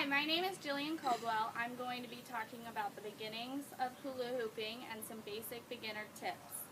My name is Jillian Caldwell. I'm going to be talking about the beginnings of hula hooping and some basic beginner tips.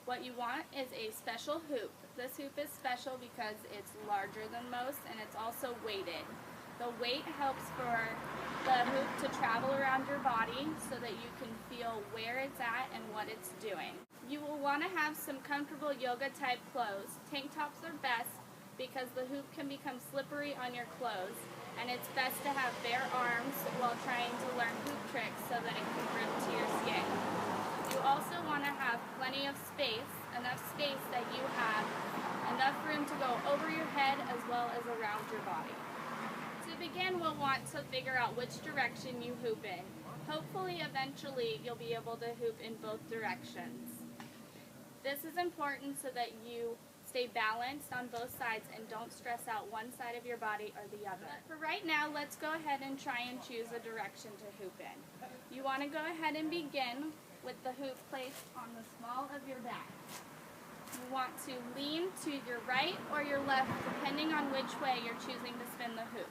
What you want is a special hoop. This hoop is special because it's larger than most and it's also weighted. The weight helps for the hoop to travel around your body so that you can feel where it's at and what it's doing. You will want to have some comfortable yoga type clothes. Tank tops are best because the hoop can become slippery on your clothes, and it's best to have bare arms while trying to learn hoop tricks so that it can grip to your skin. You also want to have plenty of space, enough space that you have enough room to go over your head as well as around your body. To begin, we'll want to figure out which direction you hoop in. Hopefully, eventually, you'll be able to hoop in both directions. This is important so that you stay balanced on both sides and don't stress out one side of your body or the other. For right now, let's go ahead and try and choose a direction to hoop in. You want to go ahead and begin with the hoop placed on the small of your back. You want to lean to your right or your left depending on which way you're choosing to spin the hoop.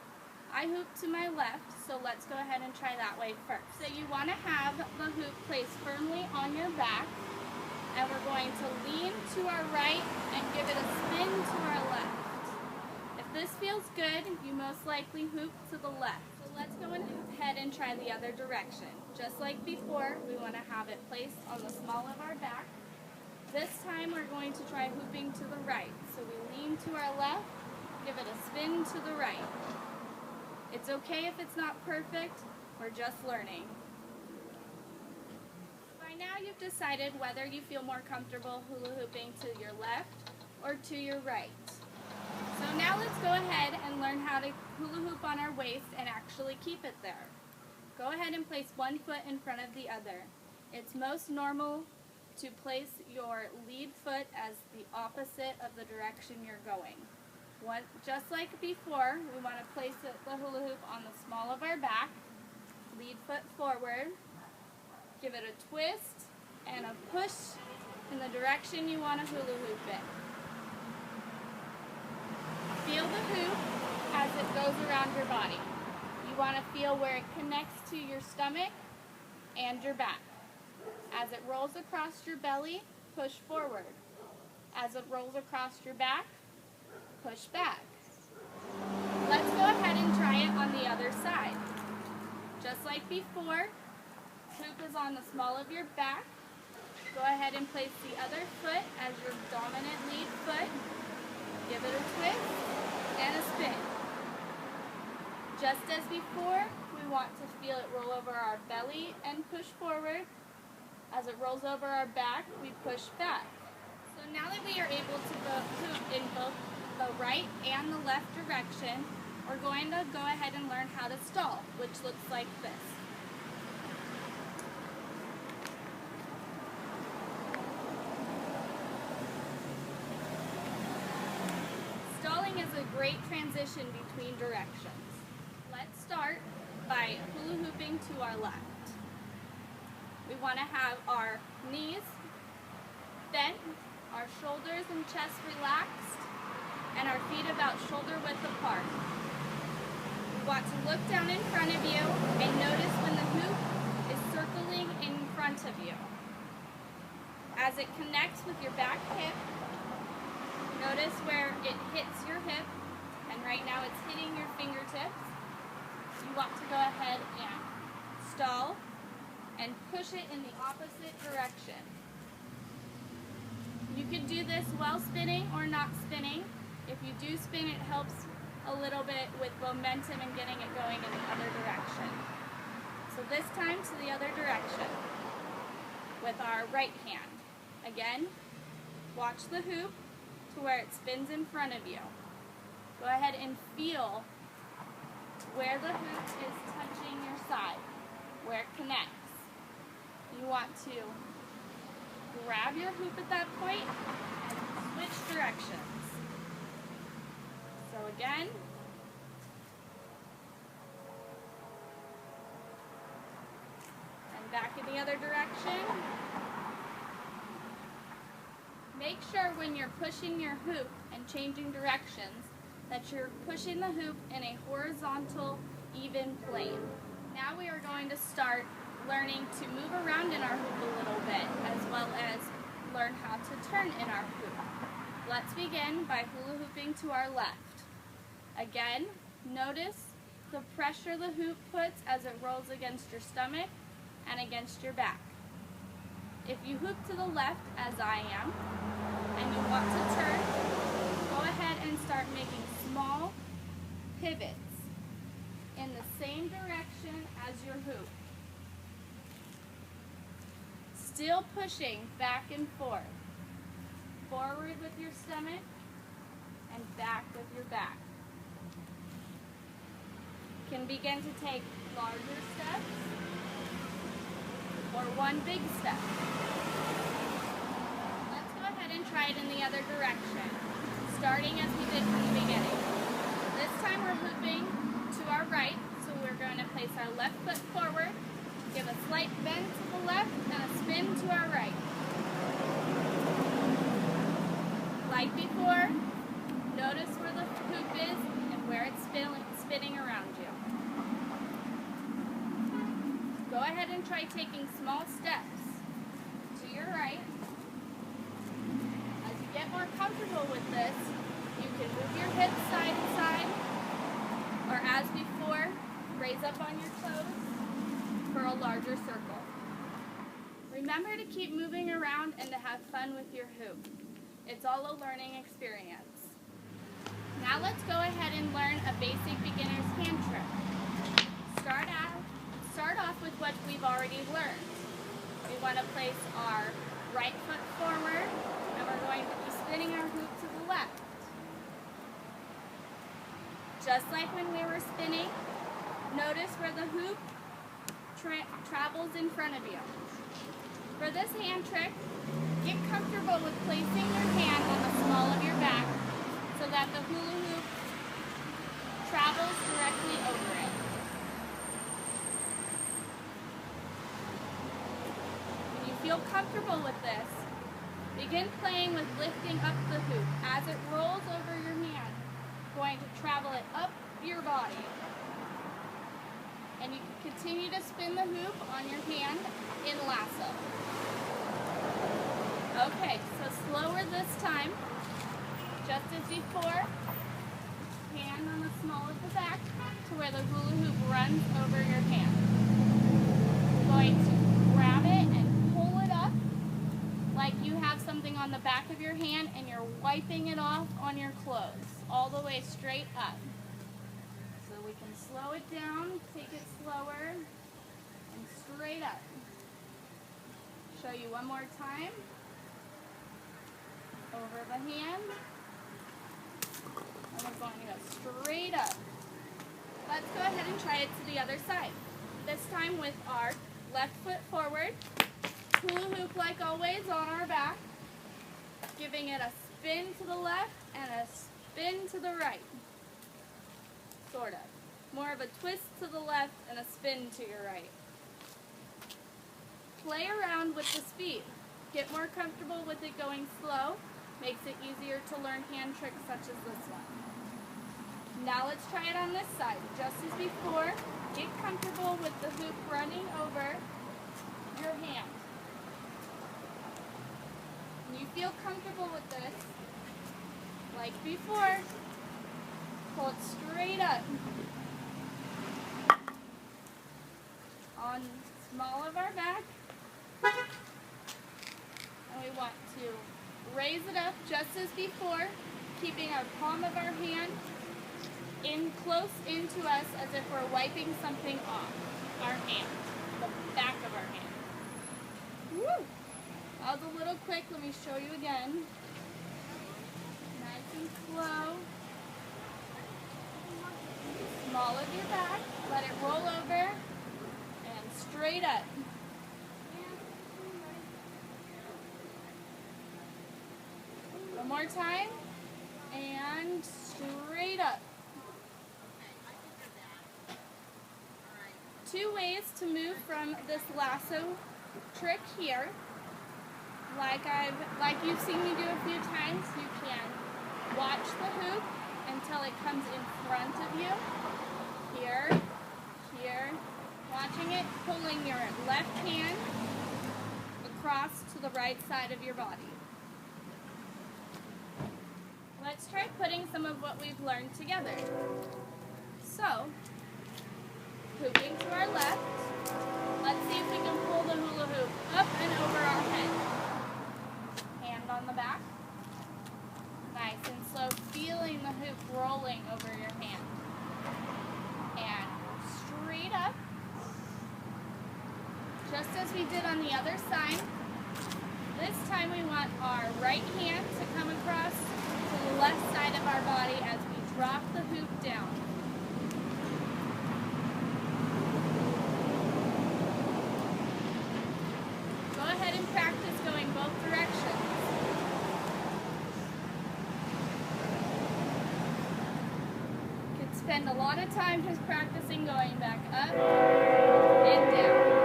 I hoop to my left, so let's go ahead and try that way first. So you want to have the hoop placed firmly on your back, and we're going to lean to our right and give it a spin to our left. If this feels good, you most likely hoop to the left. So let's go ahead and try the other direction. Just like before, we want to have it placed on the small of our back. This time we're going to try hooping to the right. So we lean to our left, give it a spin to the right. It's okay if it's not perfect, we're just learning. By now you've decided whether you feel more comfortable hula hooping to your left or to your right. So now let's go ahead and learn how to hula hoop on our waist and actually keep it there. Go ahead and place one foot in front of the other. It's most normal to place your lead foot as the opposite of the direction you're going. Just like before, we want to place the hula hoop on the small of our back, lead foot forward, give it a twist and a push in the direction you want to hula hoop in. Feel the hoop as it goes around your body. You want to feel where it connects to your stomach and your back. As it rolls across your belly, push forward. As it rolls across your back, push back. Let's go ahead and try it on the other side. Just like before, hoop is on the small of your back. Go ahead and place the other foot as your dominant lead foot. Give it a twist and a spin. Just as before, we want to feel it roll over our belly and push forward. As it rolls over our back, we push back. So now that we are able to hoop in both the right and the left direction, we're going to go ahead and learn how to stall, which looks like this. Stalling is a great transition between directions. Let's start by hula hooping to our left. We want to have our knees bent, our shoulders and chest relaxed, and our feet about shoulder width apart. You want to look down in front of you and notice when the hoop is circling in front of you. As it connects with your back hip, notice where it hits your hip, and right now it's hitting your fingertips. You want to go ahead and stall and push it in the opposite direction. You can do this while spinning or not spinning. If you do spin, it helps a little bit with momentum and getting it going in the other direction. So this time to the other direction with our right hand. Again, watch the hoop to where it spins in front of you. Go ahead and feel where the hoop is touching your side, where it connects. You want to grab your hoop at that point and switch directions. So again, and back in the other direction. Make sure when you're pushing your hoop and changing directions that you're pushing the hoop in a horizontal, even even plane. Now we are going to start learning to move around in our hoop a little bit, as well as learn how to turn in our hoop. Let's begin by hula hooping to our left. Again, notice the pressure the hoop puts as it rolls against your stomach and against your back. If you hoop to the left, as I am, and you want to turn, go ahead and start making small pivots in the same direction as your hoop. Still pushing back and forth. Forward with your stomach and back with your back. You can begin to take larger steps or one big step. Let's go ahead and try it in the other direction, starting as we did from the beginning. This time we're hooping to our right, so we're going to place our left foot forward, give a slight bend to the left, and a spin to our right. Like before, notice where the hoop is and where it's spinning around you. Go ahead and try taking small steps to your right. As you get more comfortable with this, you can move your hips side to side, or as before, raise up on your toes for a larger circle. Remember to keep moving around and to have fun with your hoop. It's all a learning experience. Now let's go ahead and learn a basic beginner's hand trick. Start off with what we've already learned. We want to place our right foot forward, and we're going to be spinning our hoop to the left. Just like when we were spinning, notice where the hoop travels in front of you. For this hand trick, get comfortable with placing your hand on the small of your back so that the hula hoop travels directly over it. When you feel comfortable with this, begin playing with lifting up the hoop. As it rolls over your hand, going to travel it up your body. And you can continue to spin the hoop on your hand in lasso. Okay, so slower this time. Just as before, hand on the small of the back to where the hula hoop runs over your hand. You're going to grab it and pull it up like you have something on the back of your hand and you're wiping it off on your clothes, all the way straight up. So we can slow it down, take it slower, and straight up. Show you one more time. Over the hand. And we're going to go straight up. Let's go ahead and try it to the other side. This time with our left foot forward. Hula hoop like always on our back. Giving it a spin to the left and a spin to the right. Sort of. More of a twist to the left and a spin to your right. Play around with the speed. Get more comfortable with it going slow. Makes it easier to learn hand tricks such as this one. Now let's try it on this side. Just as before, get comfortable with the hoop running over your hand. When you feel comfortable with this, like before, pull it straight up. On small of our back. And we want to raise it up just as before, keeping our palm of our hand in close into us as if we're wiping something off our hand, the back of our hand. Woo! That was a little quick. Let me show you again. Nice and slow. Small of your back. Let it roll over and straight up. One more time, and straight up. Two ways to move from this lasso trick here. Like you've seen me do a few times, you can watch the hoop until it comes in front of you, here, your left hand across to the right side of your body. Let's try putting some of what we've learned together. So, hooping to our left. Let's see if we can pull the hula hoop up and over our head. Hand on the back. Nice and slow, feeling the hoop rolling over your hand. And straight up. Just as we did on the other side. This time we want our right hand to come across to the left side of our body as we drop the hoop down. Go ahead and practice going both directions. You could spend a lot of time just practicing going back up and down.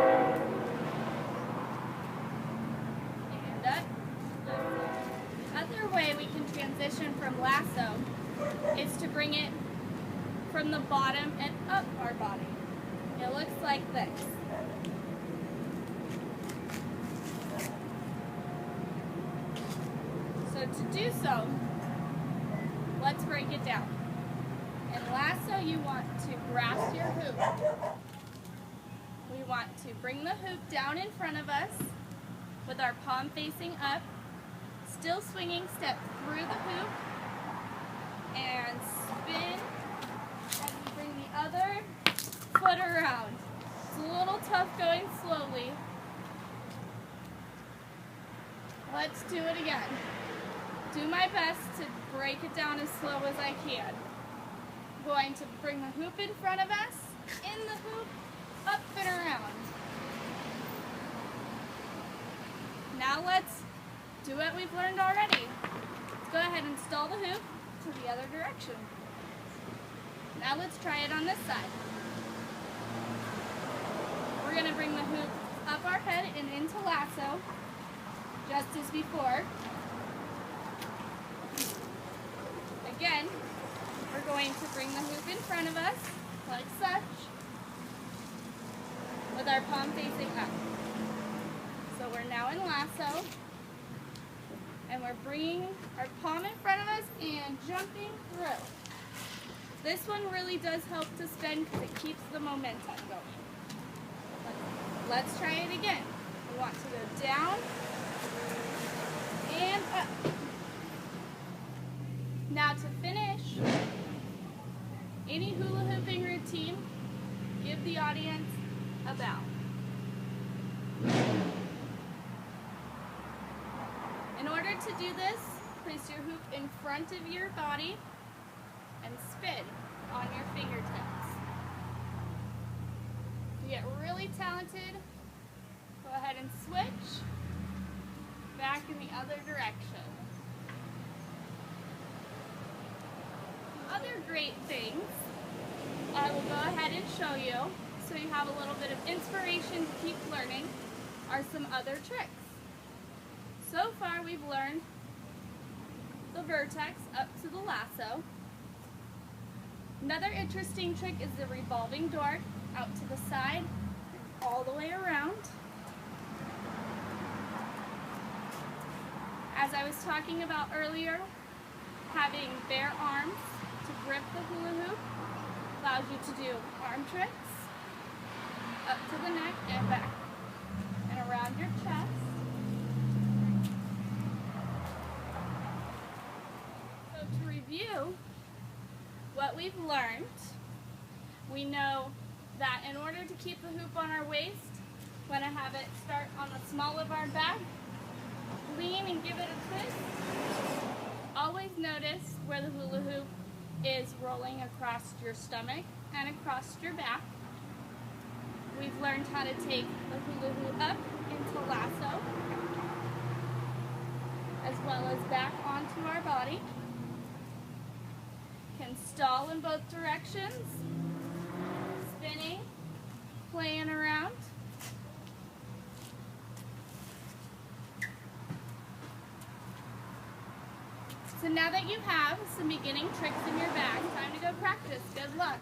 Way we can transition from lasso is to bring it from the bottom and up our body. It looks like this. So to do so, let's break it down. In lasso, you want to grasp your hoop. We want to bring the hoop down in front of us with our palm facing up. Still swinging, step through the hoop and spin as we bring the other foot around. It's a little tough going slowly. Let's do it again. Do my best to break it down as slow as I can. Going to bring the hoop in front of us, in the hoop, up and around. Now let's do what we've learned already. Let's go ahead and stall the hoop to the other direction. Now let's try it on this side. We're going to bring the hoop up our head and into lasso, just as before. Again, we're going to bring the hoop in front of us, like such, with our palm facing up. So we're now in lasso. And we're bringing our palm in front of us and jumping through. This one really does help to spin because it keeps the momentum going. Let's try it again. We want to go down and up. Now to finish any hula hooping routine, give the audience a bow. In order to do this, place your hoop in front of your body and spin on your fingertips. To get really talented, go ahead and switch back in the other direction. Other great things I will go ahead and show you so you have a little bit of inspiration to keep learning are some other tricks. So far we've learned the vertex up to the lasso. Another interesting trick is the revolving door out to the side and all the way around. As I was talking about earlier, having bare arms to grip the hula hoop allows you to do arm tricks up to the neck and back and around your chest. So to review what we've learned, we know that in order to keep the hoop on our waist, we're going to have it start on the small of our back, lean and give it a twist. Always notice where the hula hoop is rolling across your stomach and across your back. We've learned how to take the hula hoop up into lasso, as well as back onto our body. Can stall in both directions, spinning, playing around. So now that you have some beginning tricks in your bag, time to go practice. Good luck.